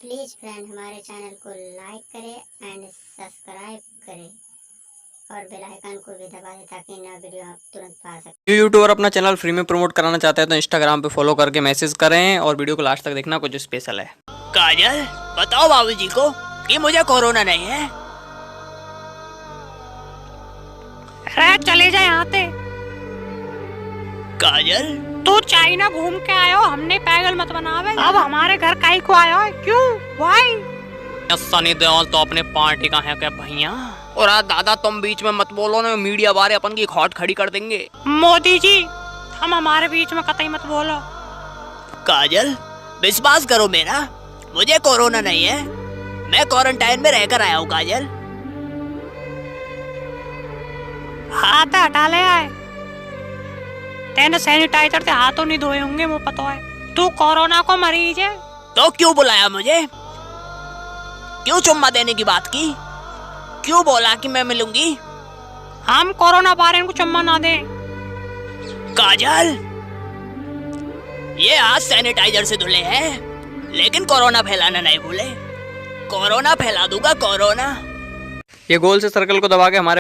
Please friend हमारे channel को like करें एंड सब्सक्राइब करें और बेल आइकन को भी दबा दें ताकि नया वीडियो आप तुरंत पा सकें। न्यू यूट्यूबर अपना चैनल फ्री में प्रमोट कराना चाहते हैं तो इंस्टाग्राम पे फॉलो करके मैसेज करें और वीडियो को लास्ट तक देखना, कुछ स्पेशल है। काजल बताओ बाबूजी को कि मुझे कोरोना नहीं है। अरे चले जाए यहाँ से। काजल तू चाइना घूम के आयो, हमने पागल मत बनावे। अब हमारे घर काहे को आयो है? क्यों? वाई? सनी देओल तो अपने पार्टी का है क्या भैया? और आज दादा तुम बीच में मत बोलो ना, मीडिया वाले अपन की खौट खड़ी कर देंगे। मोदी जी हम हमारे बीच में कतई मत बोलो। काजल विश्वास करो मेरा, मुझे कोरोना नहीं है। मैं क्वारंटाइन में रहकर आया हूँ। काजल हाथ हटा ले आए। तेने सैनिटाइजर से हाथों नहीं धोए होंगे, वो पता है। तू कोरोना को मरीज है तो क्यों बुलाया मुझे? क्यों चुम्मा देने की बात की? क्यों बोला कि मैं मिलूंगी? हम कोरोना बारे को चुम्मा ना दे। काजल ये हाथ सैनिटाइजर से धुले हैं, लेकिन कोरोना फैलाना नहीं भूले। कोरोना फैला दूंगा, कोरोना। ये गोल से सर्कल को दबा के हमारे